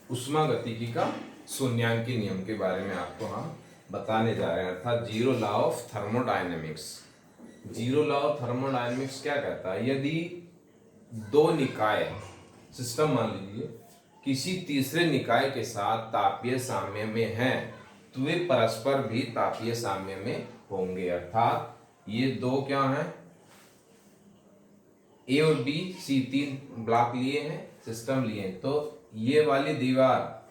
उष्मागतिकी का शून्यांकी नियम के बारे में आपको हम बताने जा रहे हैं, अर्थात zero law of thermodynamics. Zero law of thermodynamics क्या कहता है? यदि दो निकाय सिस्टम मान लीजिए किसी तीसरे निकाय के साथ तापीय साम्य में हैं तो वे परस्पर भी तापीय साम्य में होंगे। अर्थात ये दो क्या हैं? ए और बी, सी, तीन ब्लॉक लिए हैं, सिस्टम लिए हैं। तो ये वाली दीवार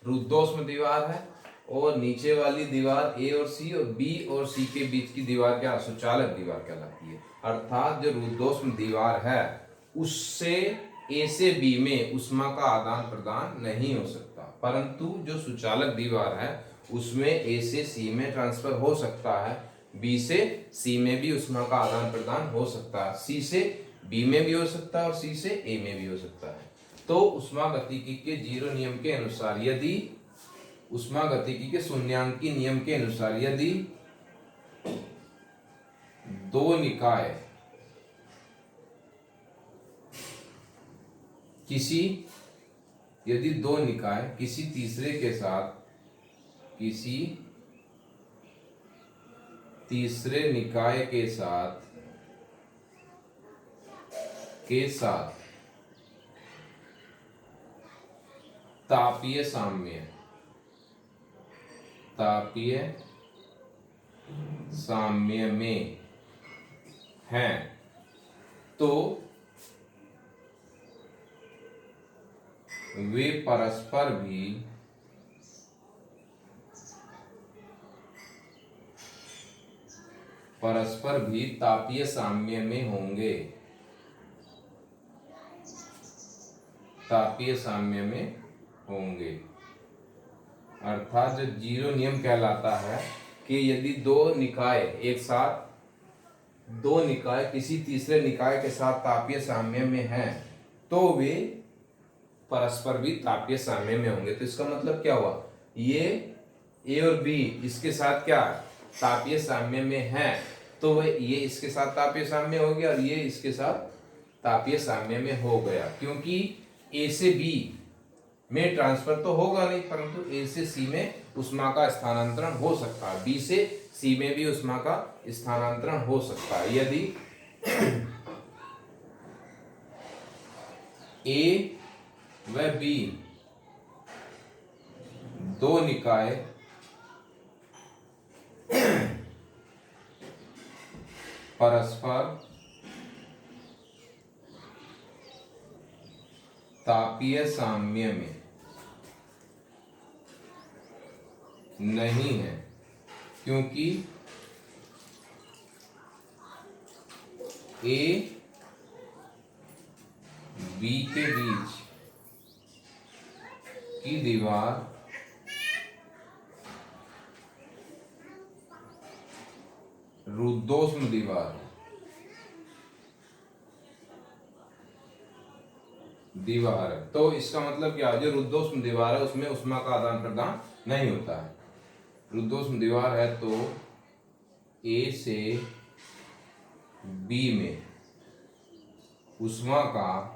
रुद्धोष्म दीवार है और नीचे वाली दीवार ए और सी और बी और सी के बीच की दीवार क्या? सुचालक दीवार कहलाती है। अर्थात जो रुद्धोष्म दीवार है उससे ए से बी में ऊष्मा का आदान प्रदान नहीं हो सकता, परंतु जो सुचालक दीवार है उसमें ए से सी में ट्रांसफर हो सकता है, बी से सी में भी ऊष्मा का आदान प्रदान हो सकता है, सी से बी में भी हो सकता है और सी से ए में भी हो सकता है। तो उष्मागतिकी के जीरो नियम के अनुसार यदि उष्मागतिकी के शून्यांकी नियम के अनुसार यदि दो निकाय किसी तीसरे के साथ किसी तीसरे निकाय के साथ तापीय साम्य में हैं तो वे परस्पर भी तापीय साम्य में होंगे, अर्थात जो जीरो नियम कहलाता है कि यदि दो निकाय किसी तीसरे निकाय के साथ तापीय साम्य में हैं तो वे परस्पर भी तापीय साम्य में होंगे। तो इसका मतलब क्या हुआ? ये ए और बी इसके साथ क्या तापीय साम्य में हैं तो ये इसके साथ तापीय साम्य हो गया और ये इसके साथ तापीय साम्य में हो गया, क्योंकि ए से बी में ट्रांसफर तो होगा नहीं, परंतु ए से सी में ऊष्मा का स्थानांतरण हो सकता है, बी से सी में भी ऊष्मा का स्थानांतरण हो सकता है। यदि ए व बी दो निकाय परस्पर तापीय साम्य में नहीं है, क्योंकि ए बी के बीच की दीवार रुद्धोष्म दीवार है। तो इसका मतलब क्या? जो रुद्धोष्म दीवार है उसमें ऊष्मा का आदान प्रदान नहीं होता है। रुद्धोष्म दीवार है तो ए से बी में ऊष्मा का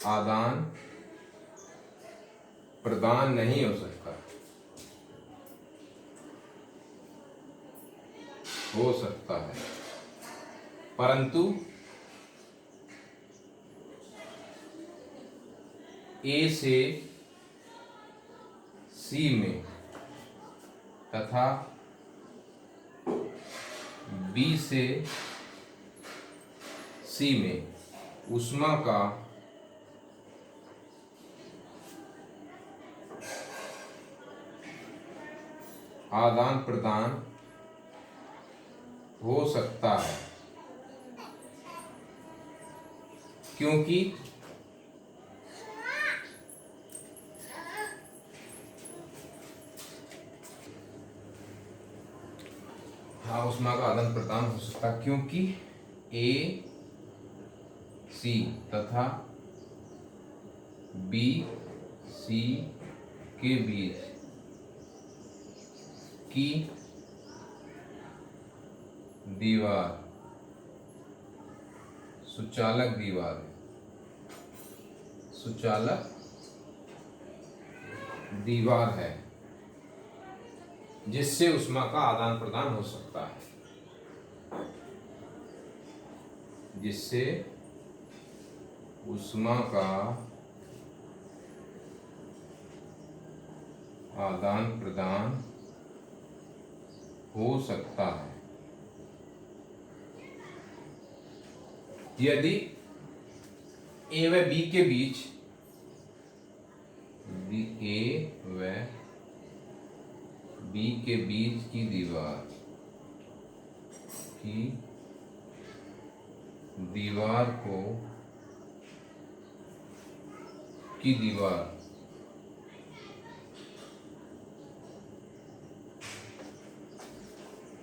आदान प्रदान नहीं हो सकता, हो सकता है, परंतु ए से सी में तथा बी से सी में ऊष्मा का आदान प्रदान हो सकता है, क्योंकि ऊष्मा का आदान प्रदान हो सकता है क्योंकि ए सी तथा बी सी के बीच की दीवार सुचालक दीवार, सुचालक दीवार है जिससे ऊष्मा का आदान प्रदान हो सकता है, जिससे ऊष्मा का आदान प्रदान हो सकता है। यदि ए व बी के बीच, ए व बी के बीच की दीवार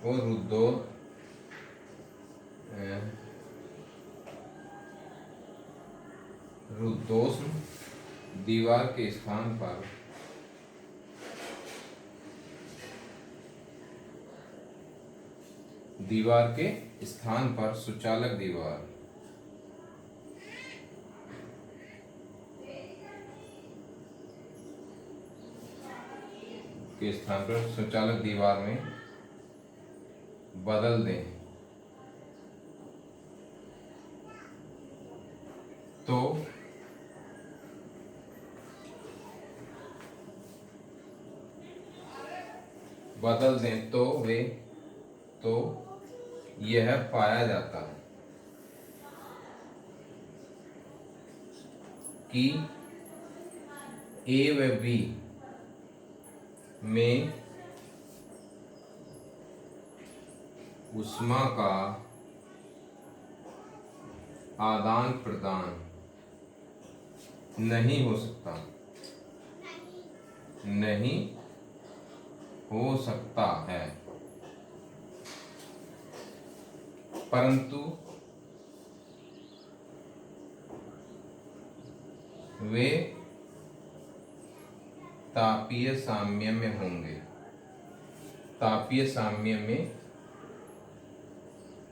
और रुद्धोष्म दीवार के स्थान पर सुचालक दीवार के स्थान पर सुचालक दीवार में बदल दें तो यह पाया जाता है कि ए व बी में ऊष्मा का आदान प्रदान नहीं हो सकता है, परंतु वे तापीय साम्य में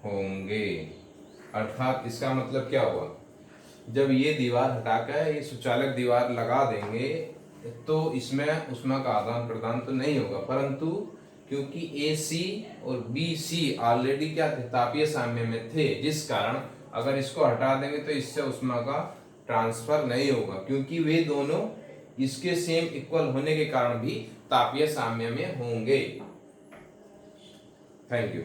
होंगे, अर्थात इसका मतलब क्या हुआ, जब ये दीवार हटाकर ये सुचालक दीवार लगा देंगे तो इसमें ऊष्मा का आदान प्रदान तो नहीं होगा, परंतु क्योंकि AC और BC ऑलरेडी क्या थे, तापीय साम्य में थे, जिस कारण अगर इसको हटा देंगे तो इससे ऊष्मा का ट्रांसफर नहीं होगा, क्योंकि वे दोनों इसके सेम इक्वल होने के कारण भी तापीय साम्य में होंगे। Thank you.